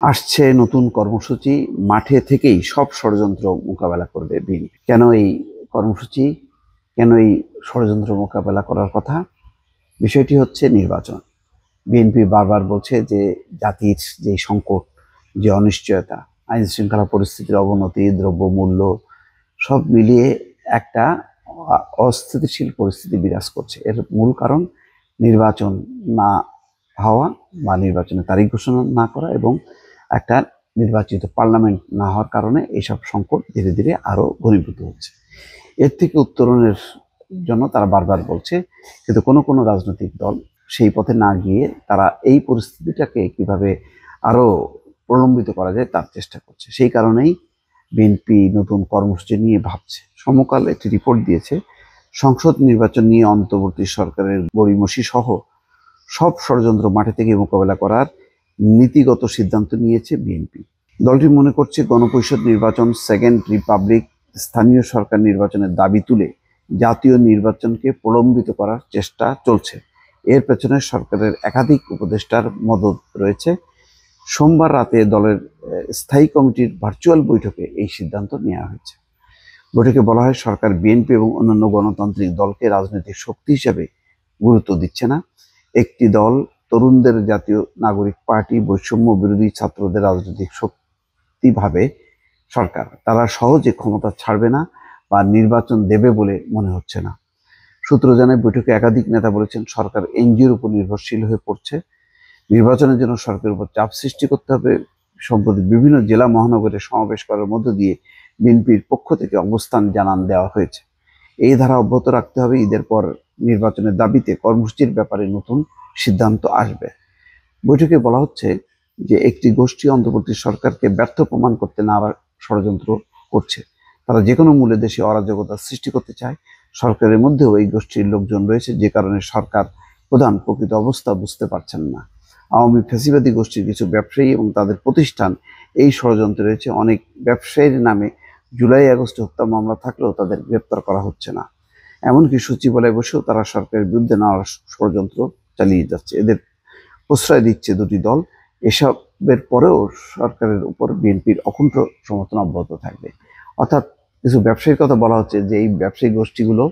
আসছে নতুন কর্মসূচি, মাঠে থেকেই সব ষড়যন্ত্র মোকাবেলা করবে বিএনপি। কেন এই কর্মসূচি, কেন এই ষড়যন্ত্র মোকাবেলা করার কথা? বিষয়টি হচ্ছে নির্বাচন। বিএনপি বারবার বলছে যে জাতির যে সংকট, যে অনিশ্চয়তা, আইন শৃঙ্খলা পরিস্থিতির অবনতি, দ্রব্যমূল্য সব মিলিয়ে একটা অস্থিতিশীল পরিস্থিতি বিরাজ করছে। এর মূল কারণ নির্বাচন না হওয়া বা নির্বাচনের তারিখ ঘোষণা না করা এবং একটা নির্বাচিত পার্লামেন্ট না হওয়ার কারণে এইসব সংকট ধীরে ধীরে আরো ঘনীভূত হচ্ছে। এর থেকে উত্তরণের জন্য তারা বারবার বলছে, কিন্তু কোনো কোনো রাজনৈতিক দল সেই পথে না গিয়ে তারা এই পরিস্থিতিটাকে কিভাবে আরো প্রলম্বিত করা যায় তার চেষ্টা করছে। সেই কারণেই বিএনপি নতুন কর্মসূচি নিয়ে ভাবছে। সমকাল একটি রিপোর্ট দিয়েছে, সংসদ নির্বাচন নিয়ে অন্তর্বর্তী সরকারের গড়িমসি সহ সব ষড়যন্ত্র মাঠে থেকে মোকাবেলা করার নীতিগত সিদ্ধান্ত নিয়েছে বিএনপি। দলটি মনে করছে গণপরিষদ নির্বাচন, সেকেন্ড রিপাবলিক, স্থানীয় সরকার নির্বাচনের দাবি তুলে জাতীয় নির্বাচনকে প্রলম্বিত করার চেষ্টা চলছে। এর পেছনে সরকারের একাধিক উপদেষ্টার মদত রয়েছে। সোমবার রাতে দলের স্থায়ী কমিটির ভার্চুয়াল বৈঠকে এই সিদ্ধান্ত নেওয়া হয়েছে। বৈঠকে বলা হয়, সরকার বিএনপি এবং অন্যান্য গণতান্ত্রিক দলকে রাজনৈতিক শক্তি হিসেবে গুরুত্ব দিচ্ছে না। একটি দল, তরুণদের জাতীয় নাগরিক পার্টি, বৈষম্য বিরোধী ছাত্রদের রাজনৈতিক শক্তি ভাবে সরকার, তারা সহজে ক্ষমতা ছাড়বে না বা নির্বাচন দেবে বলে মনে হচ্ছে না। সূত্র জানায়, বৈঠকে একাধিক নেতা বলেছেন, সরকার এনজিওর উপর নির্ভরশীল হয়ে পড়ছে। নির্বাচনের জন্য সরকারের উপর চাপ সৃষ্টি করতে হবে। সম্প্রতি বিভিন্ন জেলা মহানগরে সমাবেশ করার মধ্য দিয়ে বিএনপির পক্ষ থেকে অবস্থান জানান দেওয়া হয়েছে। এই ধারা অব্যাহত রাখতে হবে। ঈদের পর নির্বাচনের দাবিতে কর্মসূচির ব্যাপারে নতুন সিদ্ধান্ত আসবে। বৈঠকে বলা হচ্ছে যে একটি গোষ্ঠী অন্তর্বর্তী সরকারকে ব্যর্থ প্রমাণ করতে নানা ষড়যন্ত্র করছে। তারা যে কোনো মূল্যে দেশে অরাজকতা সৃষ্টি করতে চায়। সরকারের মধ্যেও এই গোষ্ঠীর লোকজন রয়েছে, যে কারণে সরকার প্রধান প্রকৃত অবস্থা বুঝতে পারছেন না। আওয়ামী ফ্যাসিবাদী গোষ্ঠীর কিছু ব্যবসায়ী এবং তাদের প্রতিষ্ঠান এই ষড়যন্ত্রে রয়েছে। অনেক ব্যবসায়ীর নামে জুলাই আগস্টে হত্যা মামলা থাকলেও তাদের গ্রেপ্তার করা হচ্ছে না। এমনকি সচিবালয়ে বসেও তারা সরকারের বিরুদ্ধে নানা ষড়যন্ত্র চালিয়ে যাচ্ছে। এদের প্রশ্রয় দিচ্ছে দুটি দল। এসবের পরেও সরকারের উপর বিএনপির অকুণ্ঠ সমর্থন অব্যাহত থাকবে। অর্থাৎ কিছু ব্যবসায়ীর কথা বলা হচ্ছে যে এই ব্যবসায়ী গোষ্ঠীগুলো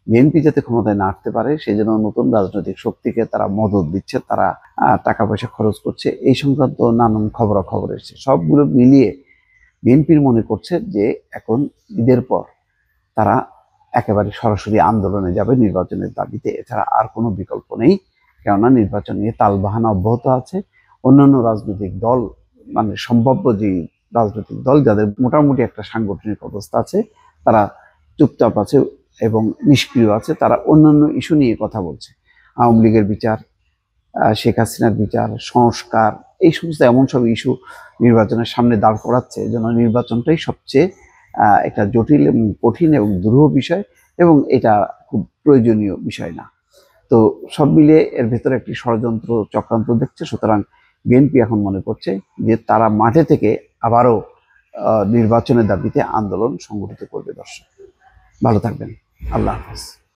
বিএনপি যাতে ক্ষমতায় না আসতে পারে সেই জন্য নতুন রাজনৈতিক শক্তিকে তারা মদত দিচ্ছে, তারা টাকা পয়সা খরচ করছে, এই সংক্রান্ত নানান খবরাখবর এসেছে। সবগুলো মিলিয়ে বিএনপির মনে করছে যে এখন ঈদের পর তারা একেবারে সরাসরি আন্দোলনে যাবে নির্বাচনের দাবিতে, এছাড়া আর কোনো বিকল্প নেই। কেননা নির্বাচন নিয়ে তালবাহানা অব্যাহত আছে। অন্যান্য রাজনৈতিক দল, মানে সম্ভাব্য যে রাজনৈতিক দল যাদের মোটামুটি একটা সাংগঠনিক অবস্থা আছে, তারা চুপচাপ আছে এবং নিষ্ক্রিয় আছে। তারা অন্যান্য ইস্যু নিয়ে কথা বলছে। আওয়ামী লীগের বিচার, শেখ হাসিনার বিচার, সংস্কার, এই সমস্ত এমন সব ইস্যু নির্বাচনের সামনে দাঁড় করাচ্ছে। যেন নির্বাচনটাই সবচেয়ে একটা জটিল এবং কঠিন এবং দুরূহ বিষয়, এবং এটা খুব প্রয়োজনীয় বিষয় না। তো সব মিলিয়ে এর ভেতরে একটি ষড়যন্ত্র চক্রান্ত দেখছে। সুতরাং বিএনপি এখন মনে করছে যে তারা মাঠে থেকে আবারও নির্বাচনের দাবিতে আন্দোলন সংগঠিত করবে। দর্শক ভালো থাকবেন। আল্লাহ হাফেজ।